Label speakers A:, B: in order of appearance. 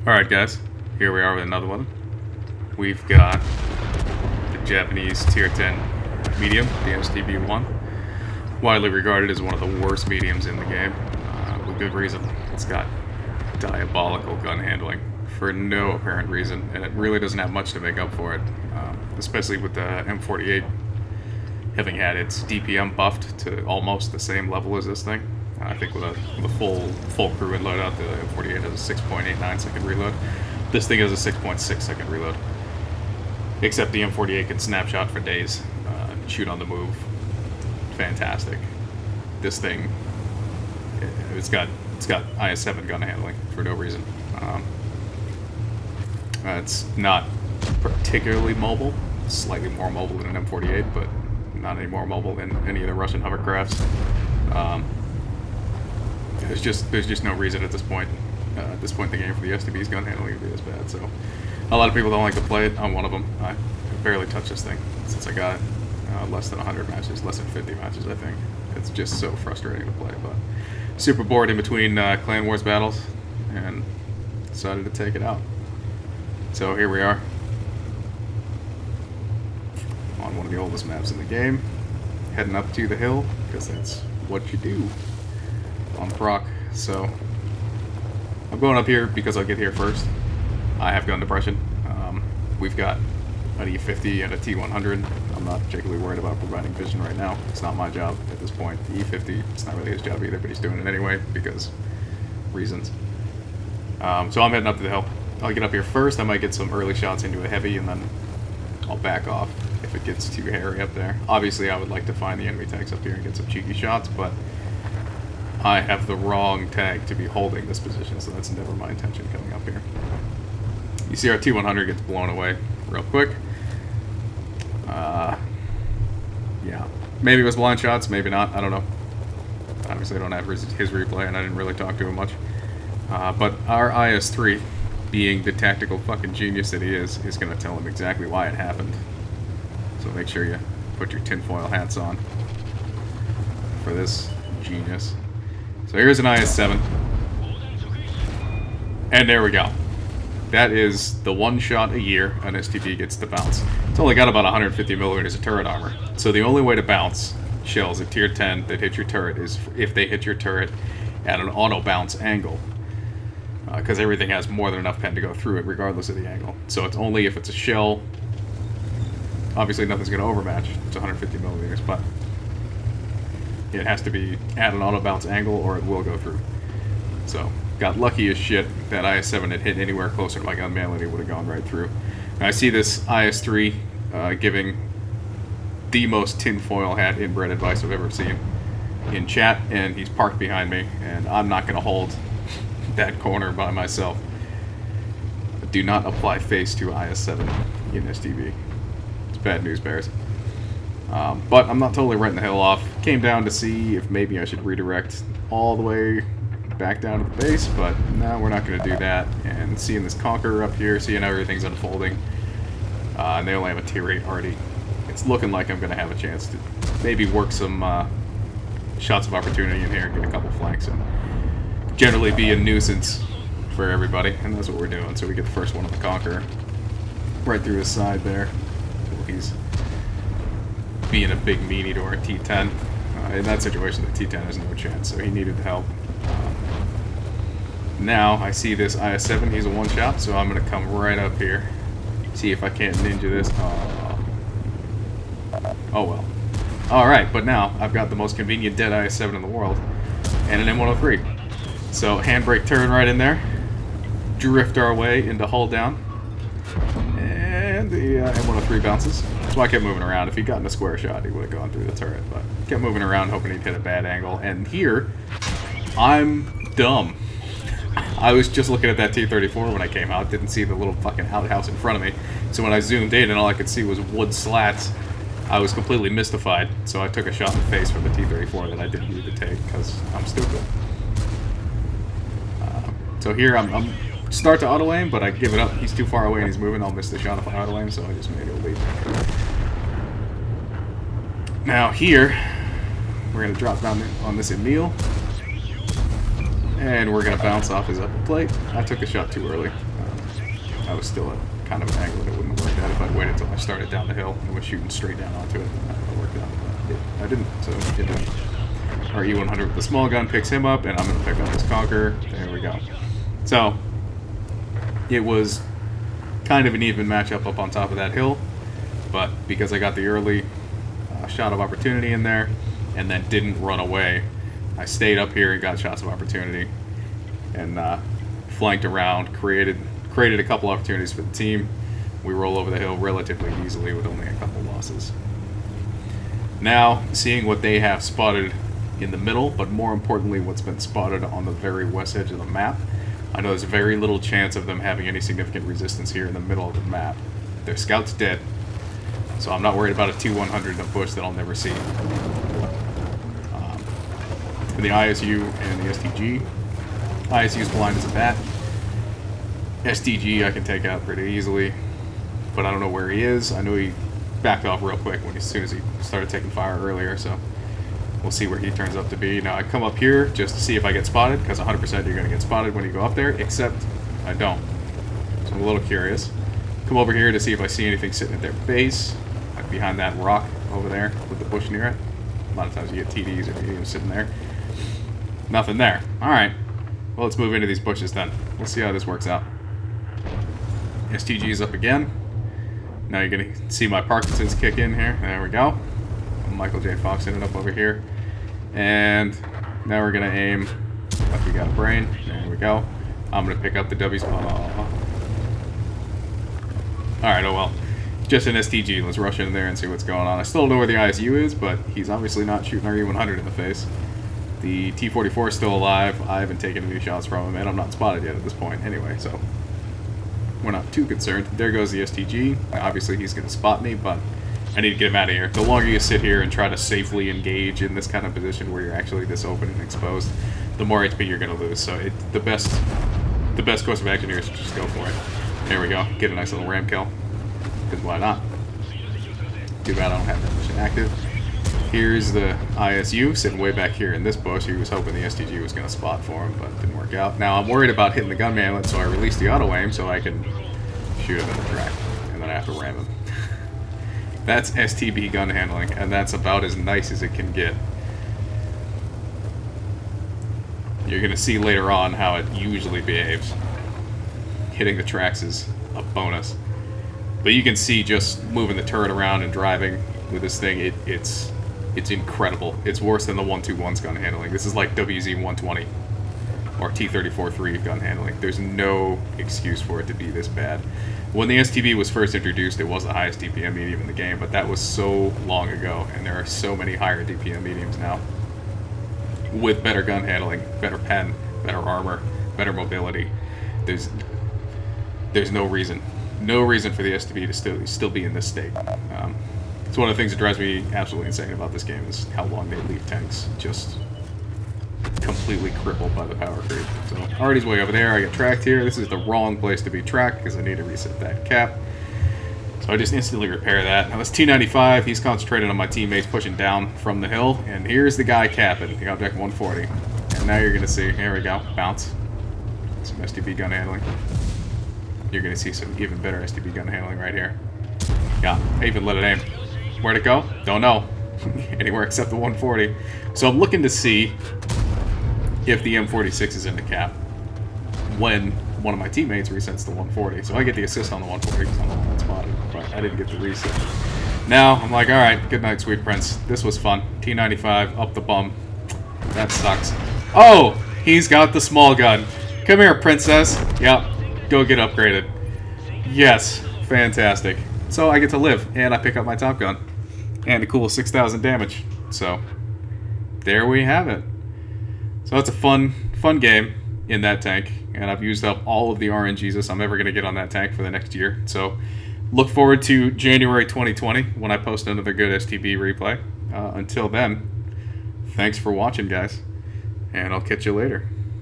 A: Alright guys, here we are with another one. We've got the Japanese Tier 10 medium, the STB-1. Widely regarded as one of the worst mediums in the game, with good reason. It's got diabolical gun handling for no apparent reason, and it really doesn't have much to make up for it, especially with the M48 having had its DPM buffed to almost the same level as this thing. I think with a full crew and loadout, the M48 has a 6.89 second reload. This thing has a 6.6 second reload. Except the M48 can snapshot for days, shoot on the move. Fantastic. This thing, it's got IS-7 gun handling for no reason. It's not particularly mobile. Slightly more mobile than an M48, but not any more mobile than any of the Russian hovercrafts. There's just no reason at this point in the game for the STB's gun handling to be this bad. So a lot of people don't like to play it. I'm one of them. I barely touched this thing since I got it. Less than 100 matches, less than 50 matches, I think. It's just so frustrating to play. But super bored in between Clan Wars battles, and decided to take it out. So here we are on one of the oldest maps in the game, heading up to the hill because that's what you do on proc. So I'm going up here because I'll get here first. I have gun depression. We've got an E50 and a T100. I'm not particularly worried about providing vision right now. It's not my job at this point. The E50, it's not really his job either, but he's doing it anyway because reasons. So I'm heading up to the hill. I'll get up here first. I might get some early shots into a heavy, and then I'll back off if it gets too hairy up there. Obviously, I would like to find the enemy tanks up here and get some cheeky shots, but I have the wrong tag to be holding this position, so that's never my intention coming up here. You see our T100 gets blown away real quick. Yeah. Maybe it was blind shots, maybe not, I don't know. Obviously I don't have his replay, and I didn't really talk to him much. But our IS-3, being the tactical fucking genius that he is going to tell him exactly why it happened. So make sure you put your tinfoil hats on for this genius. So here's an IS-7. And there we go. That is the one shot a year an STB gets to bounce. It's only got about 150 millimeters of turret armor. So the only way to bounce shells at tier 10 that hit your turret is if they hit your turret at an auto bounce angle. Because everything has more than enough pen to go through it regardless of the angle. So it's only if it's a shell. Obviously nothing's going to overmatch. It's 150 millimeters, but it has to be at an auto bounce angle or it will go through. So got lucky as shit that IS-7 had hit anywhere closer to my gun mail and it would have gone right through. Now, I see this IS-3 giving the most tinfoil hat inbred advice I've ever seen in chat, and he's parked behind me, and I'm not going to hold that corner by myself. Do not apply face to IS-7 in STB. It's bad news bears. But I'm not totally writing the hill off. Came down to see if maybe I should redirect all the way back down to the base, but no, we're not going to do that. And seeing this Conqueror up here, seeing how everything's unfolding, and they only have a tier 8 already, it's looking like I'm going to have a chance to maybe work some shots of opportunity in here and get a couple flanks and generally be a nuisance for everybody, and that's what we're doing. So we get the first one on the Conqueror right through his side there. He's being a big meanie to our T10. In that situation, the T10 has no chance, so he needed the help. Now, I see this IS-7, he's a one-shot, so I'm going to come right up here. See if I can't ninja this. Oh well. Alright, but now, I've got the most convenient dead IS-7 in the world, and an M103. So, handbrake turn right in there, drift our way into hull down, and the M103 bounces. So I kept moving around. If he'd gotten a square shot, he would have gone through the turret, but kept moving around hoping he'd hit a bad angle. And here, I'm dumb. I was just looking at that T-34 when I came out, didn't see the little fucking outhouse in front of me. So when I zoomed in and all I could see was wood slats, I was completely mystified. So I took a shot in the face from the T-34 that I didn't need to take because I'm stupid. So here I'm start to auto aim, but I give it up. He's too far away and he's moving. I'll miss the shot if I auto aim, so I just made it leave. Now here, we're going to drop down on this Emil. And we're going to bounce off his upper plate. I took a shot too early. I was still at kind of an angle that it wouldn't have worked out if I'd waited until I started down the hill and was shooting straight down onto it. That would have worked out. But I didn't, so it didn't. Our E100 with the small gun picks him up, and I'm going to pick up this Conqueror. There we go. So, it was kind of an even matchup up on top of that hill, but because I got the early shot of opportunity in there and then didn't run away, I stayed up here and got shots of opportunity and flanked around, created a couple opportunities for the team. We roll over the hill relatively easily with only a couple losses. Now, seeing what they have spotted in the middle, but more importantly what's been spotted on the very west edge of the map, I know there's very little chance of them having any significant resistance here in the middle of the map. Their scout's dead, so I'm not worried about a 2-100 in a bush that I'll never see. The ISU and the STG. ISU's blind as a bat. STG I can take out pretty easily, but I don't know where he is. I know he backed off real quick as soon as he started taking fire earlier, so we'll see where he turns up to be. Now I come up here just to see if I get spotted, because 100% you're going to get spotted when you go up there, except I don't. So I'm a little curious. Come over here to see if I see anything sitting at their base, like behind that rock over there with the bush near it. A lot of times you get TDs or mediums sitting there. Nothing there. Alright. Well, let's move into these bushes then. We'll see how this works out. STG is up again. Now you're going to see my Parkinson's kick in here. There we go. Michael J. Fox ended up over here. And now we're going to aim like we got a brain. There we go. I'm going to pick up the W spot. Alright, oh well. Just an STG. Let's rush in there and see what's going on. I still don't know where the ISU is, but he's obviously not shooting our E100 in the face. The T-44 is still alive. I haven't taken any shots from him, and I'm not spotted yet at this point anyway, so we're not too concerned. There goes the STG. Obviously, he's going to spot me, but I need to get him out of here. The longer you sit here and try to safely engage in this kind of position where you're actually this open and exposed, the more HP you're going to lose. So the best course of action here is to just go for it. There we go. Get a nice little ram kill. Because why not? Too bad I don't have that mission active. Here's the ISU sitting way back here in this bush. He was hoping the STG was going to spot for him, but it didn't work out. Now I'm worried about hitting the gun manlet, so I released the auto aim so I can shoot him in the track, and then I have to ram him. That's STB gun handling, and that's about as nice as it can get. You're going to see later on how it usually behaves. Hitting the tracks is a bonus. But you can see just moving the turret around and driving with this thing, it's incredible. It's worse than the 121's gun handling. This is like WZ-120 or T-3440 gun handling. There's no excuse for it to be this bad. When the STB was first introduced, it was the highest DPM medium in the game, but that was so long ago, and there are so many higher DPM mediums now with better gun handling, better pen, better armor, better mobility. There's no reason for the STB to still be in this state. It's one of the things that drives me absolutely insane about this game is how long they leave tanks just completely crippled by the power creep. So Artie's way over there. I get tracked here. This is the wrong place to be tracked because I need to reset that cap. So I just instantly repair that. Now this T-95, he's concentrated on my teammates pushing down from the hill, and here's the guy capping the Object 140. And now you're going to see, here we go, bounce. Some STB gun handling. You're going to see some even better STB gun handling right here. Yeah, I even let it aim. Where'd it go? Don't know. Anywhere except the 140. So I'm looking to see if the M46 is in the cap when one of my teammates resets the 140. So I get the assist on the 140 because I'm the one that spotted, but I didn't get the reset. Now I'm like, alright, good night, sweet prince. This was fun. T-95, up the bum. That sucks. Oh! He's got the small gun. Come here, princess. Yep. Go get upgraded. Yes. Fantastic. So I get to live, and I pick up my top gun. And a cool 6,000 damage. So, there we have it. So it's a fun game in that tank. And I've used up all of the RNGesus I'm ever going to get on that tank for the next year. So, look forward to January 2020 when I post another good STB replay. Until then, thanks for watching, guys. And I'll catch you later.